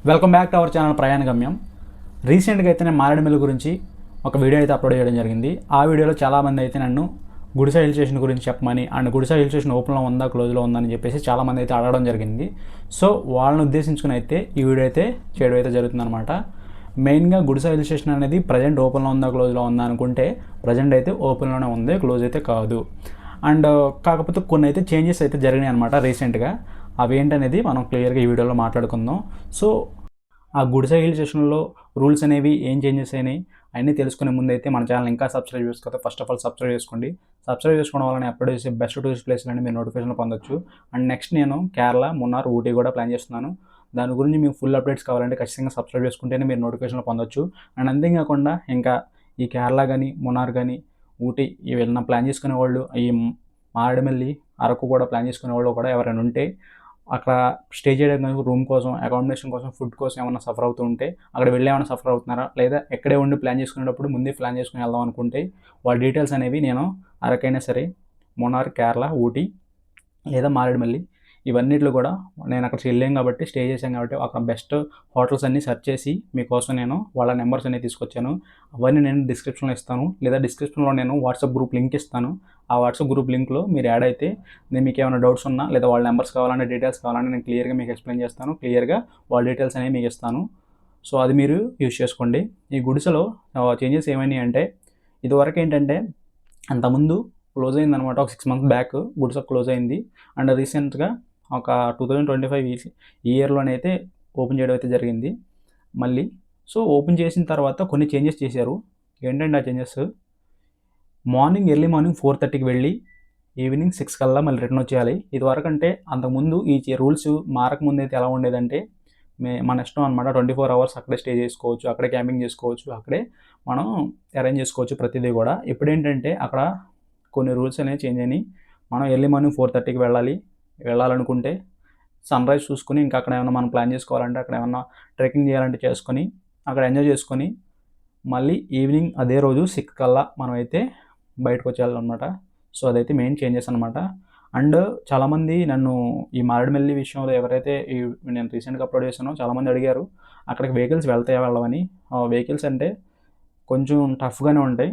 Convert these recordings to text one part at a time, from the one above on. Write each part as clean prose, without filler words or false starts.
Welcome back to our channel ప్రయాణ గమ్యం. రీసెంట్గా అయితే నేను మారేడుమిల్లి గురించి ఒక వీడియో అయితే అప్లోడ్ చేయడం జరిగింది. ఆ వీడియోలో చాలామంది అయితే నన్ను గుడిసె హిల్ స్టేషన్ గురించి చెప్పమని అండ్ గుడిసె హిల్ స్టేషన్ ఓపెన్లో ఉందా క్లోజ్లో ఉందా అని చెప్పేసి చాలామంది అయితే అడగడం జరిగింది. సో వాళ్ళని ఉద్దేశించుకుని అయితే ఈ వీడియో అయితే చేయడం అయితే జరుగుతుందన్నమాట. మెయిన్గా గుడిసె హిల్ స్టేషన్ అనేది ప్రజెంట్ ఓపెన్లో ఉందా క్లోజ్లో ఉందా అనుకుంటే ప్రజెంట్ అయితే ఓపెన్లోనే ఉంది, క్లోజ్ అయితే కాదు. అండ్ కాకపోతే కొన్ని అయితే చేంజెస్ అయితే జరిగినాయి అనమాట రీసెంట్గా. అవి ఏంటనేది మనం క్లియర్గా ఈ వీడియోలో మాట్లాడుకుందాం. సో ఆ గుడిసె హిల్ స్టేషన్లో రూల్స్ అనేవి ఏం చేంజెస్ అయినాయి అన్నీ తెలుసుకునే ముందు అయితే మన ఛానల్ ఇంకా సబ్స్క్రైబ్ చేసుకోతే ఫస్ట్ ఆఫ్ ఆల్ సబ్స్క్రైబ్ చేసుకోండి. సబ్స్క్రైబ్ చేసుకోవడం వల్ల అప్లోడ్ చేసే బెస్ట్ టూరిస్ట్ ప్లేస్లు అని మీరు నోటిఫికేషన్ పొందొచ్చు. అండ్ నెక్స్ట్ నేను కేరళ, మున్నార్, ఊటీ కూడా ప్లాన్ చేస్తున్నాను. దాని గురించి మీకు ఫుల్ అప్డేట్స్ కావాలంటే ఖచ్చితంగా సబ్స్క్రైబ్ చేసుకుంటేనే మీరు నోటిఫికేషన్లు పొందొచ్చు. అండ్ అంతేకాకుండా ఇంకా ఈ కేరళ కానీ, మున్నార్ కానీ, ఊటీ ఇవన్నీ ప్లాన్ చేసుకునే వాళ్ళు, ఈ మారేడుమిల్లి, అరకు కూడా ప్లాన్ చేసుకునే వాళ్ళు కూడా ఎవరైనా ఉంటే అక్కడ స్టే చేయడానికి రూమ్ కోసం, అకామిడేషన్ కోసం, ఫుడ్ కోసం ఏమైనా సఫర్ అవుతూ ఉంటే అక్కడ వెళ్ళి ఏమైనా సఫర్ అవుతున్నారా, లేదా ఎక్కడే ఉండి ప్లాన్ చేసుకునేటప్పుడు ముందే ప్లాన్ చేసుకుని వెళ్దాం అనుకుంటే వాళ్ళ డీటెయిల్స్ అనేవి నేను అరకైనా సరే, మున్నార్, కేరళ, ఊటీ లేదా మారేడుమల్లి ఇవన్నిట్లో కూడా నేను అక్కడ వెళ్ళాం కాబట్టి, స్టే చేశాం కాబట్టి అక్కడ బెస్ట్ హోటల్స్ అన్నీ సెర్చ్ చేసి మీకోసం నేను వాళ్ళ నెంబర్స్ అనేవి తీసుకొచ్చాను. అవన్నీ నేను డిస్క్రిప్షన్లో ఇస్తాను, లేదా డిస్క్రిప్షన్లో నేను వాట్సాప్ గ్రూప్ లింక్ ఇస్తాను. ఆ వాట్సాప్ గ్రూప్ లింక్లో మీరు యాడ్ అయితే నేను మీకు ఏమైనా డౌట్స్ ఉన్నా లేదా వాళ్ళ నెంబర్స్ కావాలంటే, డీటెయిల్స్ కావాలంటే నేను క్లియర్గా మీకు ఎక్స్ప్లెయిన్ చేస్తాను, క్లియర్గా వాళ్ళ డీటెయిల్స్ అనేవి మీకు ఇస్తాను. సో అది మీరు యూజ్ చేసుకోండి. ఈ గుడిసెలో చేంజెస్ ఏమైనాయి అంటే, ఇదివరకు ఏంటంటే అంతకుముందు క్లోజ్ అయిందనమాట. ఒక 6 months బ్యాక్ గుడిసె క్లోజ్ అయింది. అండ్ రీసెంట్గా ఒక 2025 ఈ ఇయర్లోనైతే ఓపెన్ చేయడం అయితే జరిగింది మళ్ళీ. సో ఓపెన్ చేసిన తర్వాత కొన్ని చేంజెస్ చేశారు. ఏంటంటే ఆ చేంజెస్, ఎర్లీ మార్నింగ్ 4:30కి వెళ్ళి ఈవినింగ్ 6 కల్లా మళ్ళీ రిటర్న్ వచ్చేయాలి. ఇదివరకు అంటే అంతకుముందు ఈ రూల్స్ మారకముందు అయితే ఎలా ఉండేదంటే, మన ఇష్టం అనమాట. 24 hours అక్కడే స్టే చేసుకోవచ్చు, అక్కడే క్యాంపింగ్ చేసుకోవచ్చు, అక్కడే మనం అరేంజ్ చేసుకోవచ్చు ప్రతిదీ కూడా. ఇప్పుడు ఏంటంటే అక్కడ కొన్ని రూల్స్ అనేవి చేంజ్ అయినాయి. మనం ఎర్లీ మార్నింగ్ 4:30కి వెళ్ళాలనుకుంటే సన్రైజ్ చూసుకుని, ఇంకా అక్కడ ఏమైనా మనం ప్లాన్ చేసుకోవాలంటే, అక్కడ ఏమన్నా ట్రెక్కింగ్ చేయాలంటే చేసుకొని అక్కడ ఎంజాయ్ చేసుకొని మళ్ళీ ఈవినింగ్ అదే రోజు 6 కల్లా మనం అయితే బయటకు వచ్చేయాలన్నమాట. సో అదైతే మెయిన్ చేంజెస్ అనమాట. అండ్ చాలామంది నన్ను ఈ మారేడుమిల్లి విషయంలో ఎవరైతే నేను రీసెంట్గా అప్లోడ్ చేశానో చాలామంది అడిగారు అక్కడికి వెహికల్స్ వెళ్తాయా వెళ్ళవని. వెహికల్స్ అంటే కొంచెం టఫ్గానే ఉంటాయి.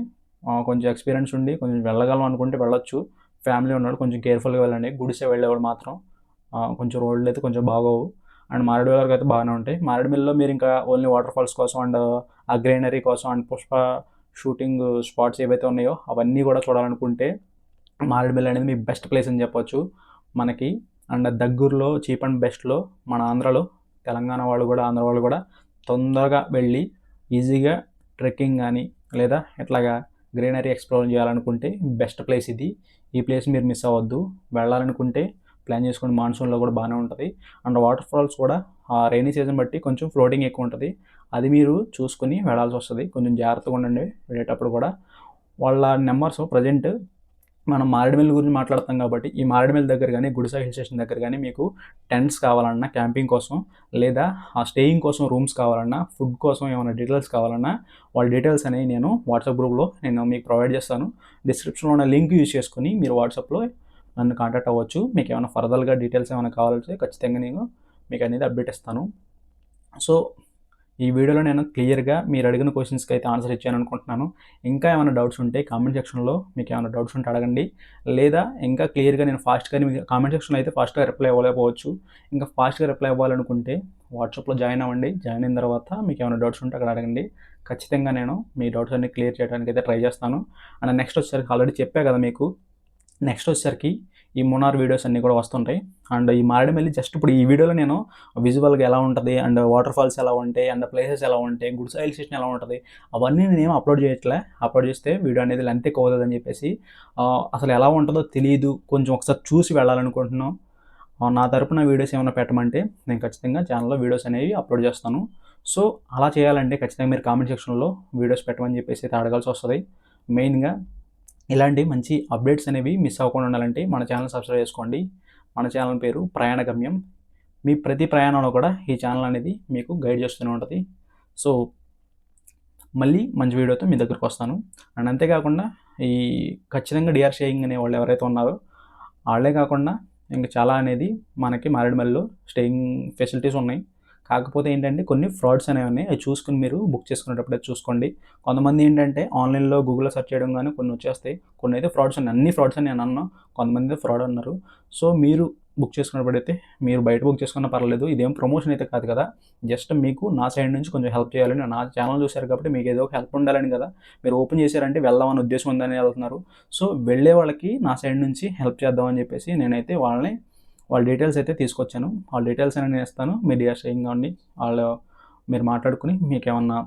కొంచెం ఎక్స్పీరియన్స్ ఉండి కొంచెం వెళ్ళగలం అనుకుంటే వెళ్ళొచ్చు. ఫ్యామిలీ ఉన్నాడు కొంచెం కేర్ఫుల్గా వెళ్ళండి. గుడిసె వెళ్ళేవాడు మాత్రం కొంచెం రోడ్లు అయితే కొంచెం బాగోవు. అండ్ మారేడుమిల్లి వరకు అయితే బాగానే ఉంటాయి. మారేడుమిల్లిలో మీరు ఇంకా ఓన్లీ వాటర్ ఫాల్స్ కోసం అండ్ ఆ గ్రీనరీ కోసం అండ్ పుష్ప షూటింగ్ స్పాట్స్ ఏవైతే ఉన్నాయో అవన్నీ కూడా చూడాలనుకుంటే మారేడుమిల్లి అనేది మీ బెస్ట్ ప్లేస్ అని చెప్పొచ్చు మనకి. అండ్ దగ్గరలో చీప్ అండ్ బెస్ట్లో మన ఆంధ్రాలో, తెలంగాణ వాళ్ళు కూడా, ఆంధ్ర వాళ్ళు కూడా తొందరగా వెళ్ళి ఈజీగా ట్రెక్కింగ్ కానీ లేదా ఇట్లాగా గ్రీనరీ ఎక్స్ప్లోర్ చేయాలనుకుంటే బెస్ట్ ప్లేస్ ఇది. ఈ ప్లేస్ మీరు మిస్ అవ్వద్దు. వెళ్ళాలనుకుంటే ప్లాన్ చేసుకోండి. మాన్సూన్లో కూడా బాగానే ఉంటుంది. అండ్ వాటర్ ఫాల్స్ కూడా రైనీ సీజన్ బట్టి కొంచెం ఫ్లోటింగ్ ఎక్కువ ఉంటుంది. అది మీరు చూసుకుని వెళ్ళాల్సి వస్తుంది. కొంచెం జాగ్రత్తగా ఉండండి వెళ్ళేటప్పుడు కూడా. వాళ్ళ నెంబర్స్ ప్రజెంట్ మనం మారేడుమిల్లి గురించి మాట్లాడతాం కాబట్టి, ఈ మారేడుమిల్లి దగ్గర కానీ, గుడిసె హిల్ స్టేషన్ దగ్గర కానీ మీకు టెంట్స్ కావాలన్నా క్యాంపింగ్ కోసం, లేదా ఆ స్టేయింగ్ కోసం రూమ్స్ కావాలన్నా, ఫుడ్ కోసం ఏమైనా డీటెయిల్స్ కావాలన్నా వాళ్ళ డీటెయిల్స్ అనేవి నేను వాట్సాప్ గ్రూప్లో నేను మీకు ప్రొవైడ్ చేస్తాను. డిస్క్రిప్షన్లో ఉన్న లింక్ యూజ్ చేసుకుని మీరు వాట్సాప్లో నన్ను కాంటాక్ట్ అవ్వచ్చు. మీకు ఏమైనా ఫర్దర్గా డీటెయిల్స్ ఏమైనా కావాలంటే ఖచ్చితంగా నేను మీకు అనేది అప్డేట్ ఇస్తాను. సో ఈ వీడియోలో నేను క్లియర్గా మీరు అడిగిన క్వశ్చన్స్కి అయితే ఆన్సర్ ఇచ్చాను అనుకుంటున్నాను. ఇంకా ఏమైనా డౌట్స్ ఉంటే కామెంట్ సెక్షన్లో మీకు ఏమైనా డౌట్స్ ఉంటే అడగండి. లేదా ఇంకా క్లియర్గా నేను ఫాస్ట్గా మీకు కామెంట్ సెక్షన్లో అయితే ఫాస్ట్గా రిప్లై ఇవ్వలేకపోవచ్చు. ఇంకా ఫాస్ట్గా రిప్లై ఇవ్వాలనుకుంటే వాట్సాప్లో జాయిన్ అవ్వండి. జాయిన్ అయిన తర్వాత మీకు ఏమైనా డౌట్స్ ఉంటే అక్కడ అడగండి. ఖచ్చితంగా నేను మీ డౌట్స్ అన్ని క్లియర్ చేయడానికి అయితే ట్రై చేస్తాను. అండ్ నెక్స్ట్ వచ్చేసరికి ఆల్రెడీ చెప్పా కదా మీకు, నెక్స్ట్ వచ్చేసరికి ఈ మున్నార్ వీడియోస్ అన్నీ కూడా వస్తుంటాయి. అండ్ ఈ మారేడుమిల్లి జస్ట్ ఇప్పుడు ఈ వీడియోలో నేను విజువల్గా ఎలా ఉంటుంది, అండ్ వాటర్ ఫాల్స్ ఎలా ఉంటాయి, అండ్ ప్లేసెస్ ఎలా ఉంటాయి, గుడిసె హిల్ స్టేషన్ ఎలా ఉంటుంది, అవన్నీ నేనేం అప్లోడ్ చేయట్లే. అప్లోడ్ చేస్తే వీడియో అనేది లెంత్ ఎక్కువ అవుతుందని చెప్పేసి అసలు ఎలా ఉంటుందో తెలియదు, కొంచెం ఒకసారి చూసి వెళ్ళాలనుకుంటున్నాం. నా తరపున వీడియోస్ ఏమైనా పెట్టమంటే నేను ఖచ్చితంగా ఛానల్లో వీడియోస్ అనేవి అప్లోడ్ చేస్తాను. సో అలా చేయాలంటే ఖచ్చితంగా మీరు కామెంట్ సెక్షన్లో వీడియోస్ పెట్టమని చెప్పేసి అయితే అడగాల్సి వస్తుంది. మెయిన్గా ఇలాంటి మంచి అప్డేట్స్ అనేవి మిస్ అవ్వకుండా ఉండాలంటే మన ఛానల్ సబ్స్క్రైబ్ చేసుకోండి. మన ఛానల్ పేరు ప్రయాణ గమ్యం. మీ ప్రతి ప్రయాణంలో కూడా ఈ ఛానల్ అనేది మీకు గైడ్ చేస్తూనే ఉంటుంది. సో మళ్ళీ మంచి వీడియోతో మీ దగ్గరకు వస్తాను. అండ్ అంతేకాకుండా ఈ ఖచ్చితంగా డిఆర్ షేయింగ్ అనే వాళ్ళు ఎవరైతే ఉన్నారో వాళ్ళే కాకుండా ఇంకా చాలా అనేది మనకి మారేడుమల్లిలో స్టేయింగ్ ఫెసిలిటీస్ ఉన్నాయి. కాకపోతే ఏంటంటే కొన్ని ఫ్రాడ్స్ అనేవి ఉన్నాయి. అవి చూసుకొని మీరు బుక్ చేసుకునేటప్పుడు అది చూసుకోండి. కొంతమంది ఏంటంటే ఆన్‌లైన్‌లో గూగుల్‌లో సెర్చ్ చేయడం గాని కొన్ని వచ్చేస్తాయి. కొన్ని అయితే ఫ్రాడ్స్ ఉన్నాయి. అన్ని ఫ్రాడ్స్ అని నేను అనను. కొంతమంది ఫ్రాడ్ అన్నారు. సో, మీరు బుక్ చేసుకున్నప్పుడైతే మీరు బయట బుక్ చేసుకున్నా పర్లేదు. ఇదేం ప్రమోషన్ అయితే కాదు కదా! జస్ట్ మీకు నా సైడ్ నుంచి కొంచెం హెల్ప్ చేయాలని నా ఛానల్ చూసారు కాబట్టి మీకు ఏదో ఒక హెల్ప్ ఉండాలని కదా! మీరు ఓపెన్ చేశారంటే వెళ్దామని ఉద్దేశం ఉందని వెళ్తున్నారు. సో, వెళ్ళే వాళ్ళకి నా సైడ్ నుంచి హెల్ప్ చేద్దామని చెప్పేసి నేనైతే వాళ్ళ డీటెయిల్స్ అయితే తీసుకొచ్చాను. వాళ్ళ డీటెయిల్స్ అనేవి నేను ఇస్తాను. మీరు జస్ట్ ఇంగోండి మీరు మాట్లాడుకొని మీకేమన్నా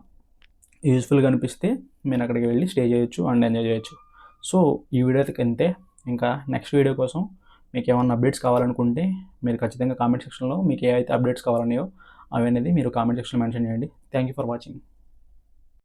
యూజ్‌ఫుల్‌గా అనిపిస్తే మీరు అక్కడికి వెళ్లి స్టే చేయొచ్చు అండ్ ఎంజాయ్ చేయొచ్చు. సో, ఈ వీడియో అయితే ఇంతే. ఇంకా నెక్స్ట్ వీడియో కోసం మీకేమన్నా అప్డేట్స్ కావాలనుకుంటే మీరు ఖచ్చితంగా కామెంట్ సెక్షన్‌లో మీకు ఏ అయితే అప్డేట్స్ కావాలన్నాయో అవనేది మీరు కామెంట్ సెక్షన్‌లో మెన్షన్ చేయండి. Thank you for watching.